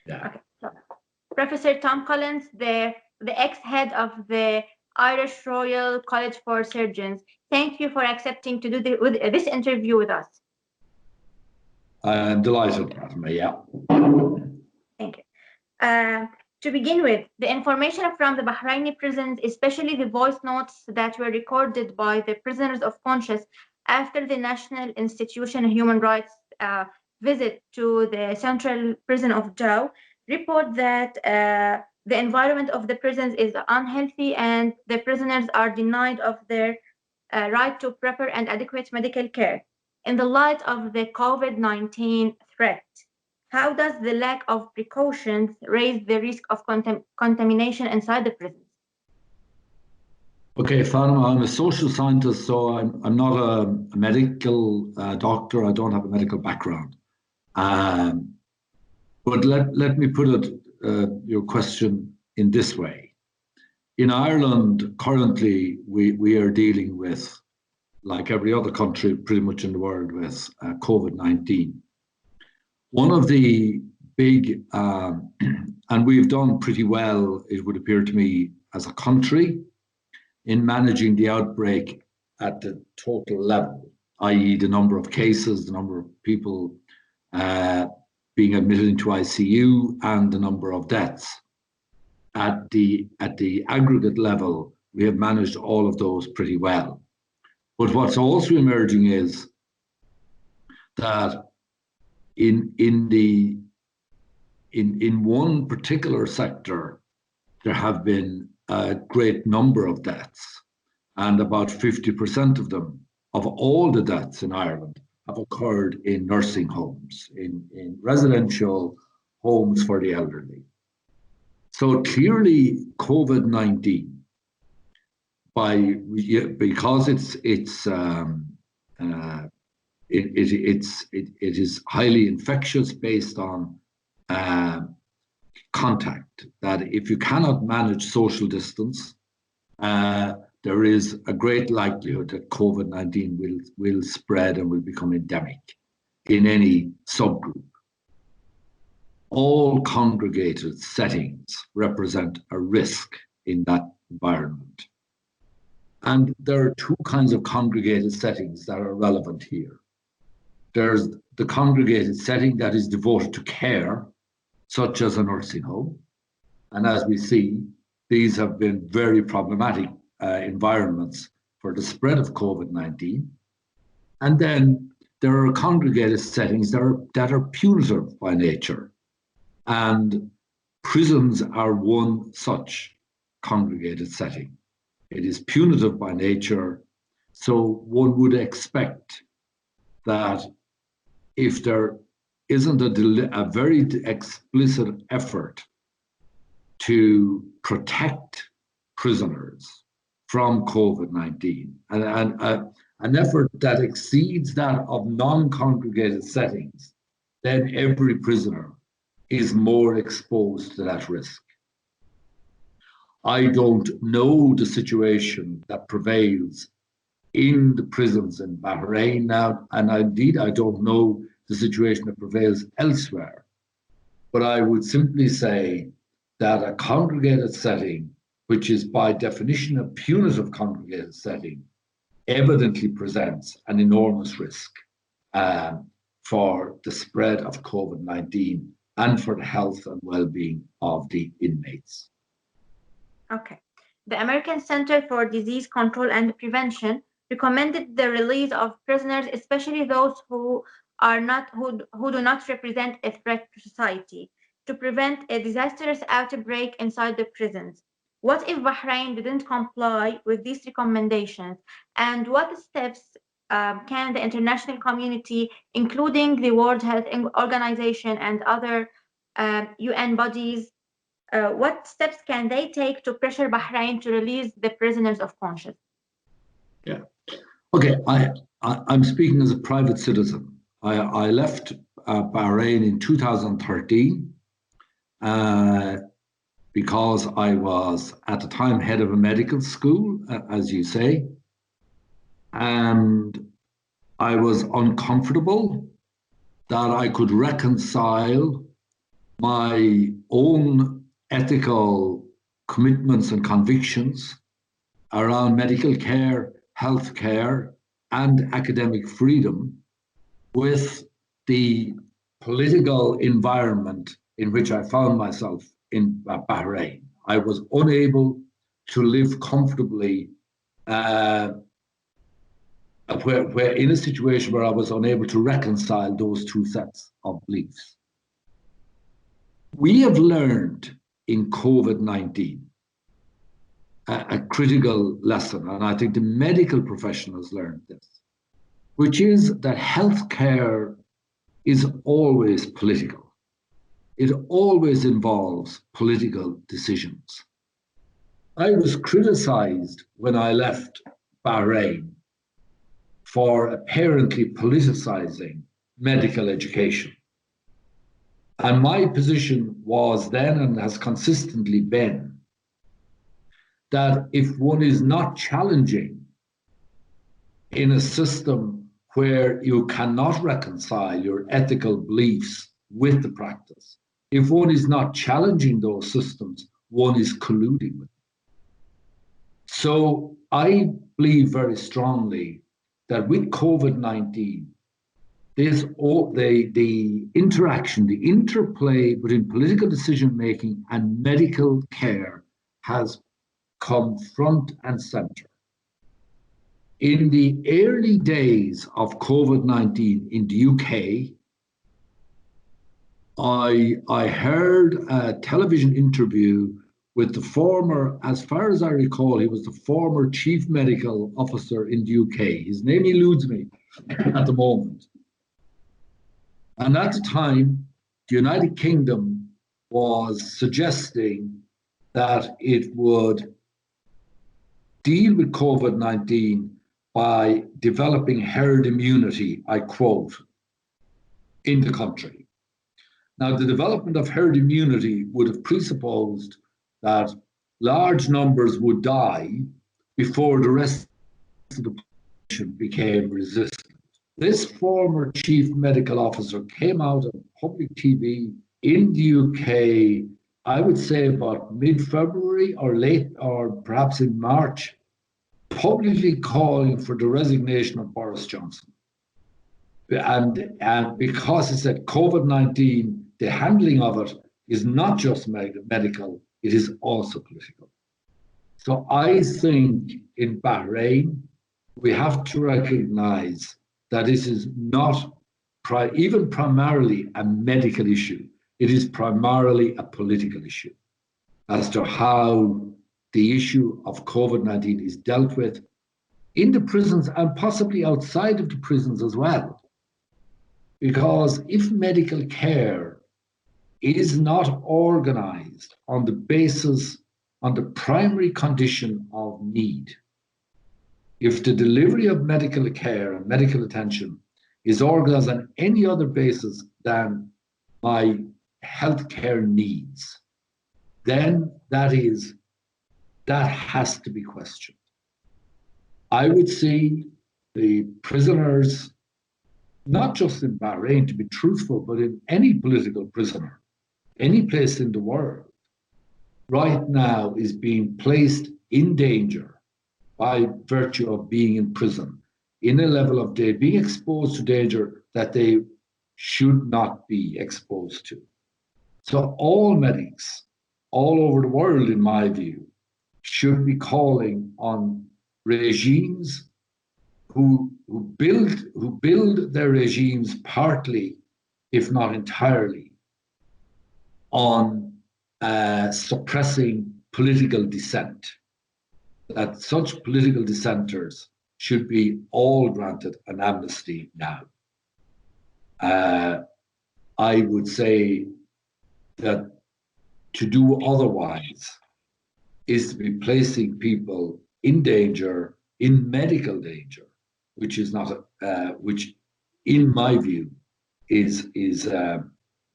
Yeah. Okay. So, Professor Tom Collins, the ex-head of the Irish Royal College for Surgeons, thank you for accepting to do this interview with us. I'm delighted, Fatima, yeah. Thank you. To begin with, the information from the Bahraini prisons, especially the voice notes that were recorded by the prisoners of conscience after the National Institution of Human Rights visit to the central prison of Jau, report that the environment of the prisons is unhealthy and the prisoners are denied of their right to proper and adequate medical care. In the light of the COVID-19 threat, how does the lack of precautions raise the risk of contamination inside the prisons? Okay, Fatima, I'm a social scientist, so I'm not a medical doctor. I don't have a medical background. But let me put it, your question in this way. In Ireland, currently, we are dealing with, like every other country pretty much in the world, with COVID-19. One of the big, and we've done pretty well, it would appear to me, as a country, in managing the outbreak at the total level, i.e. the number of cases, the number of people being admitted into ICU, and the number of deaths. At the aggregate level, we have managed all of those pretty well. But what's also emerging is that in one particular sector, there have been a great number of deaths, and about 50% of them, of all the deaths in Ireland, have occurred in nursing homes, in residential homes for the elderly. So clearly, COVID-19, because it is highly infectious based on contact, that if you cannot manage social distance, there is a great likelihood that COVID-19 will spread and will become endemic in any subgroup. All congregated settings represent a risk in that environment. And there are two kinds of congregated settings that are relevant here. There's the congregated setting that is devoted to care, such as a nursing home. And as we see, these have been very problematic environments for the spread of COVID-19. And then there are congregated settings that are punitive by nature. And prisons are one such congregated setting. It is punitive by nature. So one would expect that if there isn't a very explicit effort to protect prisoners from COVID-19, and an effort that exceeds that of non-congregated settings, then every prisoner is more exposed to that risk. I don't know the situation that prevails in the prisons in Bahrain now, and indeed I don't know the situation that prevails elsewhere. But I would simply say that a congregated setting, which is by definition a punitive congregated setting, evidently presents an enormous risk for the spread of COVID-19 and for the health and well-being of the inmates. Okay. The American Center for Disease Control and Prevention recommended the release of prisoners, especially those who do not represent a threat to society, to prevent a disastrous outbreak inside the prisons. What if Bahrain didn't comply with these recommendations? And what steps can the international community, including the World Health Organization and other UN bodies, what steps can they take to pressure Bahrain to release the prisoners of conscience? Yeah. Okay, I'm speaking as a private citizen. I left Bahrain in 2013 because I was at the time head of a medical school, as you say, and I was uncomfortable that I could reconcile my own ethical commitments and convictions around medical care, health care, and academic freedom with the political environment in which I found myself in Bahrain. I was unable to live comfortably where in a situation where I was unable to reconcile those two sets of beliefs. We have learned in COVID-19 a critical lesson, and I think the medical profession has learned this, which is that healthcare is always political. It always involves political decisions. I was criticized when I left Bahrain for apparently politicizing medical education. And my position was then, and has consistently been, that if one is not challenging in a system where you cannot reconcile your ethical beliefs with the practice, if one is not challenging those systems, one is colluding with them. So I believe very strongly that with COVID-19, the interaction, the interplay between political decision-making and medical care has come front and center. In the early days of COVID-19 in the UK, I heard a television interview with the former, as far as I recall, he was the former chief medical officer in the UK. His name eludes me at the moment. And at the time, the United Kingdom was suggesting that it would deal with COVID-19 by developing herd immunity, I quote, in the country. Now, the development of herd immunity would have presupposed that large numbers would die before the rest of the population became resistant. This former chief medical officer came out on public TV in the UK, I would say about mid-February or perhaps in March, publicly calling for the resignation of Boris Johnson. And because he said COVID-19, the handling of it is not just medical, it is also political. So I think in Bahrain, we have to recognize that this is not even primarily a medical issue. It is primarily a political issue as to how the issue of COVID-19 is dealt with in the prisons and possibly outside of the prisons as well. Because if medical care is not organized on the basis, on the primary condition of need, if the delivery of medical care and medical attention is organized on any other basis than my healthcare needs, then that has to be questioned. I would see the prisoners, not just in Bahrain, to be truthful, but in any political prisoner, any place in the world, right now is being placed in danger by virtue of being in prison, in a level of danger, being exposed to danger that they should not be exposed to. So all medics all over the world, in my view, should be calling on regimes who build their regimes partly, if not entirely, on suppressing political dissent, that such political dissenters should be all granted an amnesty now. I would say that to do otherwise is to be placing people in danger, in medical danger, which is not, which, in my view, is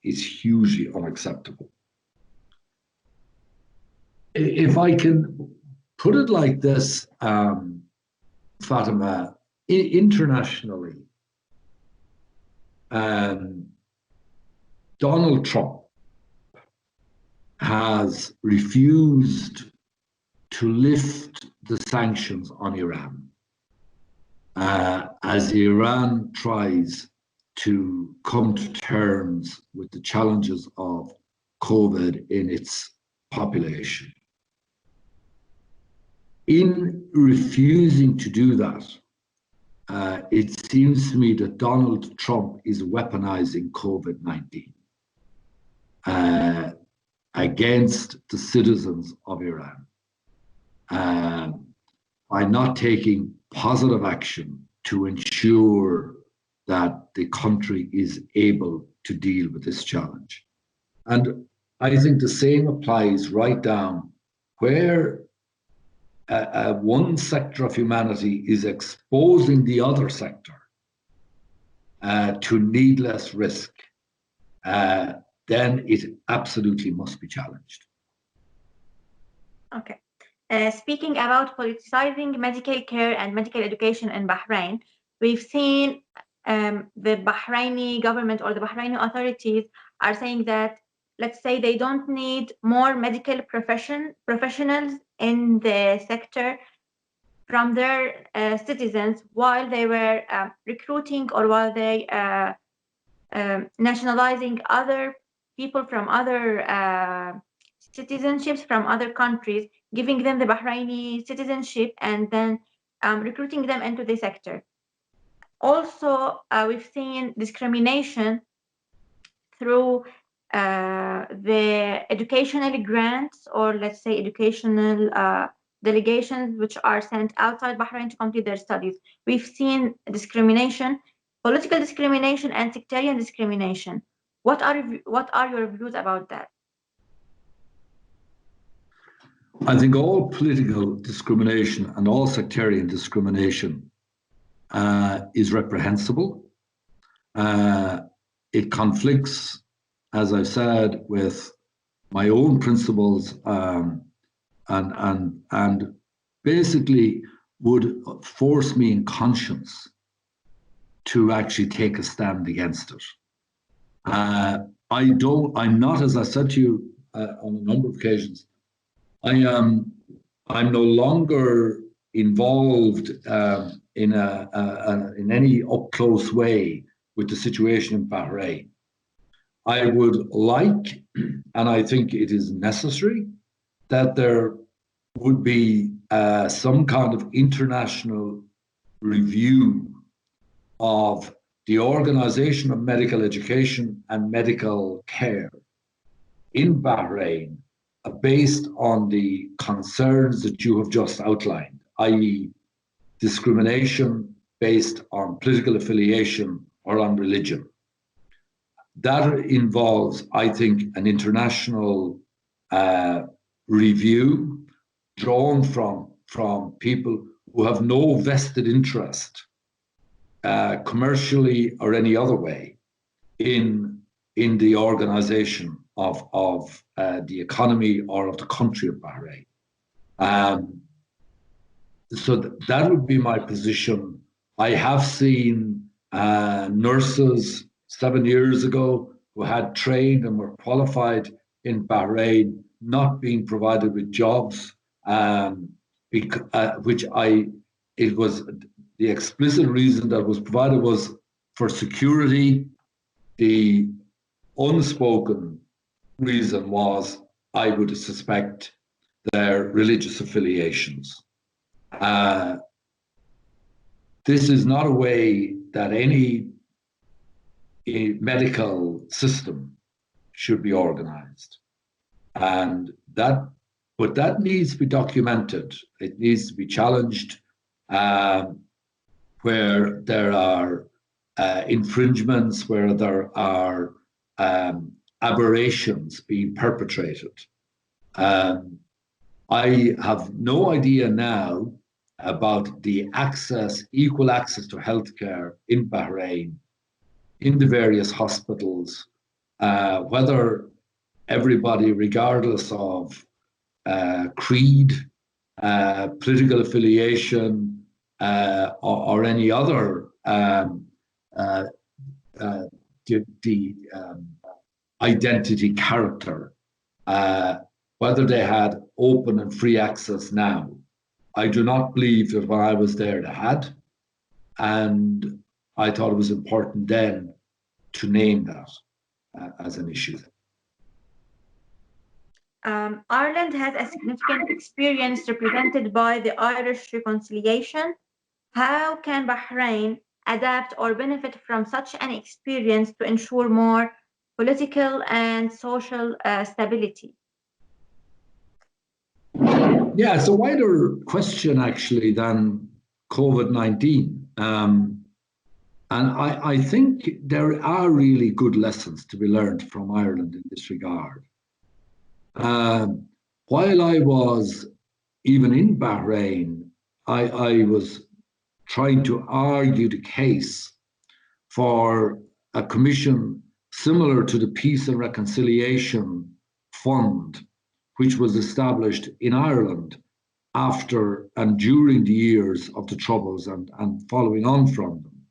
hugely unacceptable. If I can put it like this, Fatima, internationally, Donald Trump has refused to lift the sanctions on Iran as Iran tries to come to terms with the challenges of COVID in its population. In refusing to do that, it seems to me that Donald Trump is weaponizing COVID-19 against the citizens of Iran by not taking positive action to ensure that the country is able to deal with this challenge. And I think the same applies right down where one sector of humanity is exposing the other sector to needless risk, then it absolutely must be challenged. Okay. Speaking about politicizing medical care and medical education in Bahrain, we've seen the Bahraini government or the Bahraini authorities are saying that, let's say, they don't need more medical professionals in the sector from their citizens while they were recruiting or while they nationalizing other people from other citizenships from other countries, giving them the Bahraini citizenship and then recruiting them into the sector. Also, we've seen discrimination through the educational grants, or let's say educational delegations which are sent outside Bahrain to complete their studies. We've seen discrimination, political discrimination and sectarian discrimination. What are your views about that? I think all political discrimination and all sectarian discrimination is reprehensible. It conflicts, as I've said, with my own principles and basically would force me in conscience to actually take a stand against it. I'm not, as I said to you on a number of occasions, I'm no longer involved in any up close way with the situation in Bahrain. I would like, and I think it is necessary, that there would be some kind of international review of the organization of medical education and medical care in Bahrain based on the concerns that you have just outlined, i.e. discrimination based on political affiliation or on religion. That involves, I think, an international review drawn from people who have no vested interest, commercially or any other way, in the organization of the economy or of the country of Bahrain. So that would be my position. I have seen nurses 7 years ago who had trained and were qualified in Bahrain not being provided with jobs, it was the explicit reason that was provided was for security. The unspoken reason was, I would suspect, their religious affiliations. This is not a way that any medical system should be organized. But that needs to be documented. It needs to be challenged where there are infringements, where there are aberrations being perpetrated. I have no idea now about the equal access to healthcare in Bahrain, in the various hospitals, whether everybody, regardless of creed, political affiliation, or any other identity character, Whether they had open and free access now, I do not believe that when I was there they had. And I thought it was important then to name that as an issue. Ireland has a significant experience represented by the Irish reconciliation. How can Bahrain adapt or benefit from such an experience to ensure more political and social stability? Yeah, it's a wider question actually than COVID-19. And I think there are really good lessons to be learned from Ireland in this regard. While I was even in Bahrain, I was trying to argue the case for a commission similar to the Peace and Reconciliation Fund, which was established in Ireland after and during the years of the Troubles and following on from them.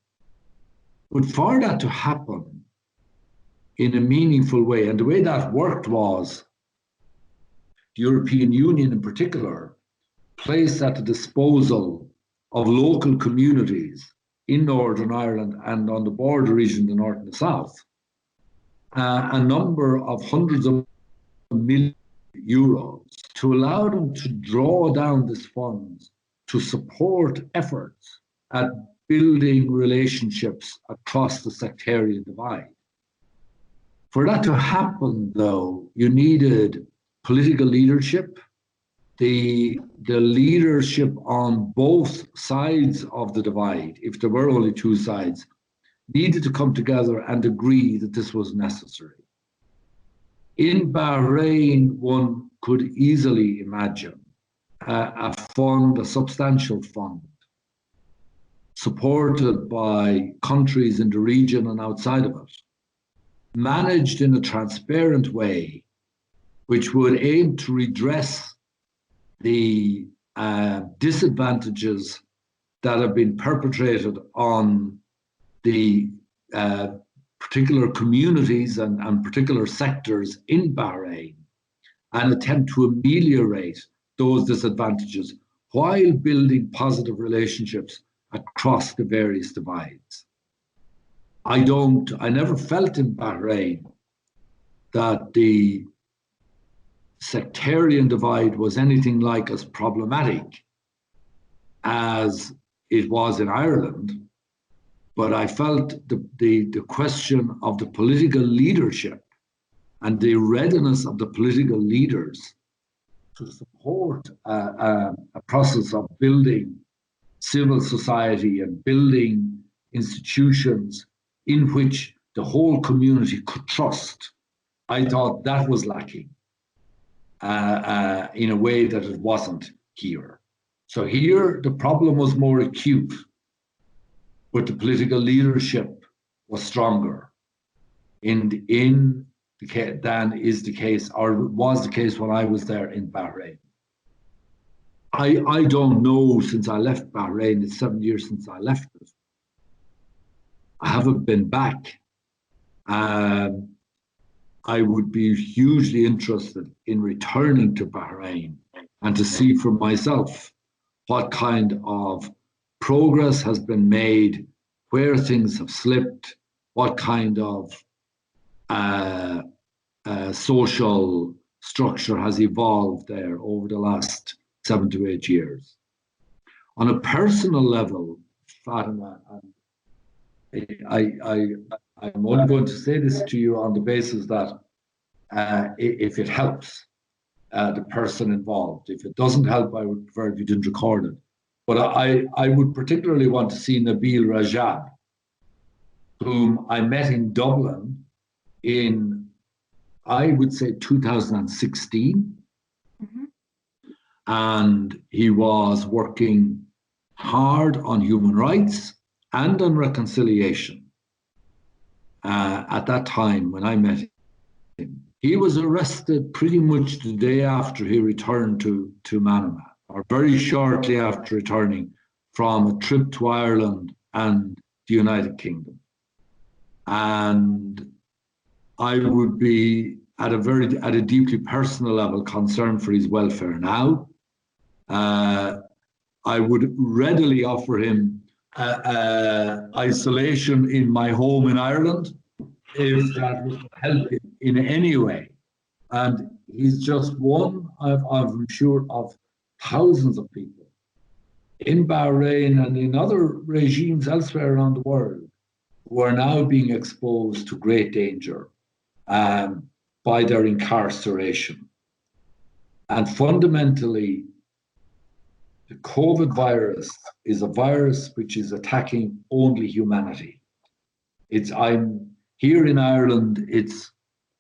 But for that to happen in a meaningful way, and the way that worked was the European Union in particular placed at the disposal of local communities in Northern Ireland and on the border region, the north and the south, a number of hundreds of millions of euros to allow them to draw down these funds to support efforts at building relationships across the sectarian divide. For that to happen, though, you needed political leadership. The leadership on both sides of the divide, if there were only two sides, needed to come together and agree that this was necessary. In Bahrain, one could easily imagine a fund, a substantial fund, supported by countries in the region and outside of it, managed in a transparent way, which would aim to redress the disadvantages that have been perpetrated on the particular communities and particular sectors in Bahrain, and attempt to ameliorate those disadvantages while building positive relationships across the various divides. I never felt in Bahrain that the sectarian divide was anything like as problematic as it was in Ireland, but I felt the question of the political leadership and the readiness of the political leaders to support a process of building civil society and building institutions in which the whole community could trust. I thought that was lacking in a way that it wasn't here. So here the problem was more acute, but the political leadership was stronger than is the case, or was the case when I was there in Bahrain. I don't know, since I left Bahrain, it's 7 years since I left it. I haven't been back. I would be hugely interested in returning to Bahrain and to see for myself what kind of progress has been made, where things have slipped, what kind of social structure has evolved there over the last 7 to 8 years. On a personal level, Fatima, I'm only going to say this to you on the basis that if it helps the person involved. If it doesn't help, I would prefer if you didn't record it. But I would particularly want to see Nabil Rajab, whom I met in Dublin in, I would say, 2016. Mm-hmm. And he was working hard on human rights and on reconciliation at that time when I met him. He was arrested pretty much the day after he returned to Manama, or very shortly after returning from a trip to Ireland and the United Kingdom. And I would be at a deeply personal level, concerned for his welfare now. I would readily offer him isolation in my home in Ireland if that would help him in any way. And he's just one, I'm sure, of thousands of people in Bahrain and in other regimes elsewhere around the world who are now being exposed to great danger by their incarceration. And fundamentally, the COVID virus is a virus which is attacking only humanity. I'm here in Ireland, it's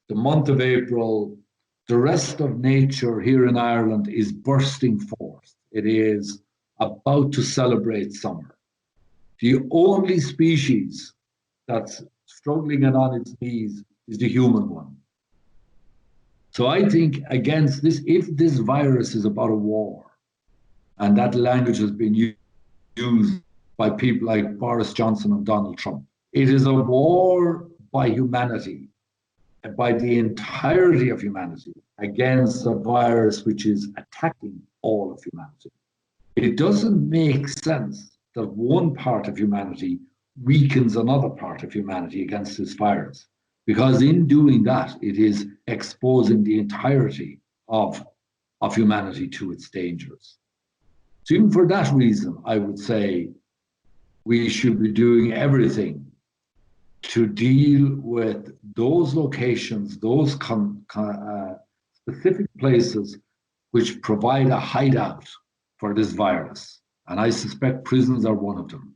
the month of April. The rest of nature here in Ireland is bursting forth. It is about to celebrate summer. The only species that's struggling and on its knees is the human one. So I think against this, if this virus is about a war, and that language has been used by people like Boris Johnson and Donald Trump, it is a war by humanity, by the entirety of humanity, against a virus which is attacking all of humanity. It doesn't make sense that one part of humanity weakens another part of humanity against this virus, because in doing that, it is exposing the entirety of humanity to its dangers. So even for that reason, I would say we should be doing everything to deal with those locations, those specific places which provide a hideout for this virus. And I suspect prisons are one of them.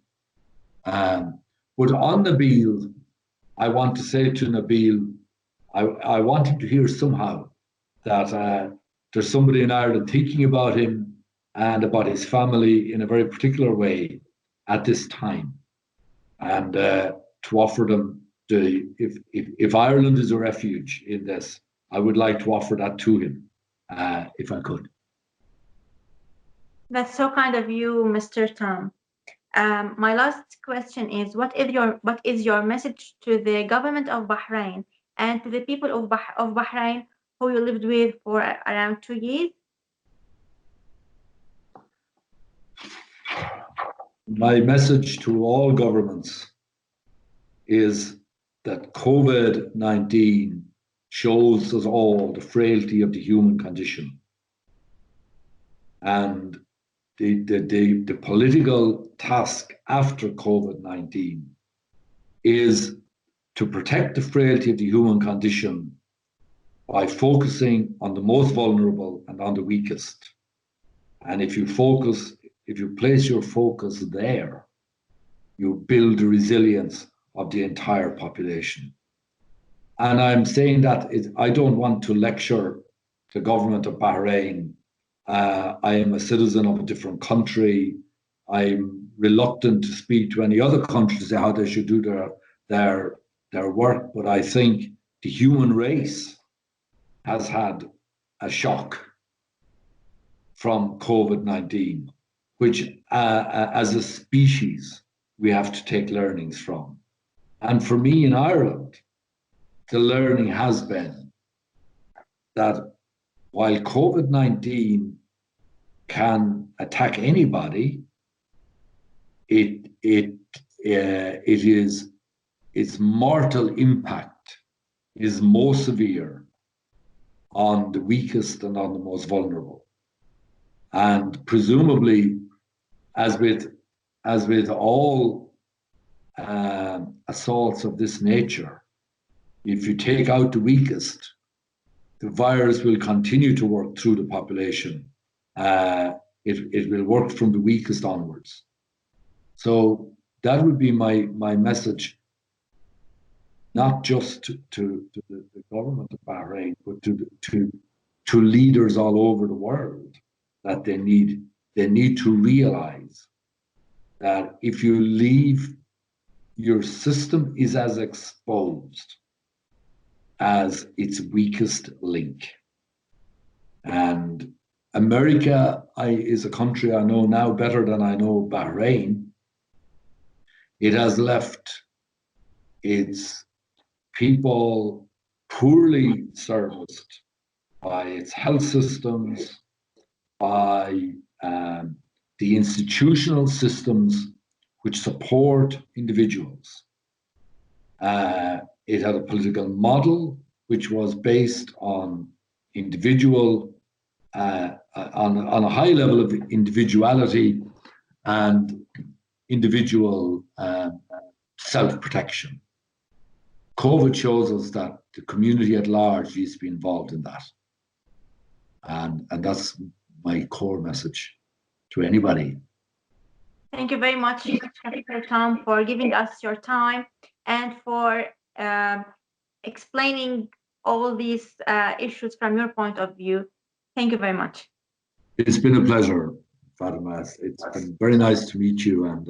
But on Nabil, I want to say to Nabil, I want him to hear somehow that there's somebody in Ireland thinking about him and about his family in a very particular way at this time. And to offer them, if Ireland is a refuge in this, I would like to offer that to him, if I could. That's so kind of you, Mr. Tom. My last question is, what is your message to the government of Bahrain and to the people of Bahrain who you lived with for around 2 years? My message to all governments is that COVID-19 shows us all the frailty of the human condition. And the political task after COVID-19 is to protect the frailty of the human condition by focusing on the most vulnerable and on the weakest. And if you place your focus there, you build the resilience of the entire population. And I'm saying that I don't want to lecture the government of Bahrain. I am a citizen of a different country. I'm reluctant to speak to any other country to say how they should do their work, but I think the human race has had a shock from COVID-19, which as a species, we have to take learnings from. And for me in Ireland, the learning has been that while COVID-19 can attack anybody, its mortal impact is most severe on the weakest and on the most vulnerable. And presumably, as with all assaults of this nature, if you take out the weakest, the virus will continue to work through the population. It will work from the weakest onwards. So that would be my message, not just to the government of Bahrain, but to leaders all over the world, that they need to realize that if you leave, your system is as exposed as its weakest link. And America is a country I know now better than I know Bahrain. It has left its people poorly serviced by its health systems, by the institutional systems which support individuals. It had a political model which was based on individual, on a high level of individuality and individual self-protection. COVID shows us that the community at large needs to be involved in that. And that's my core message to anybody. Thank you very much, Dr. Tom, for giving us your time and for explaining all these issues from your point of view. Thank you very much. It's been a pleasure, Fatima. It's been very nice to meet you, and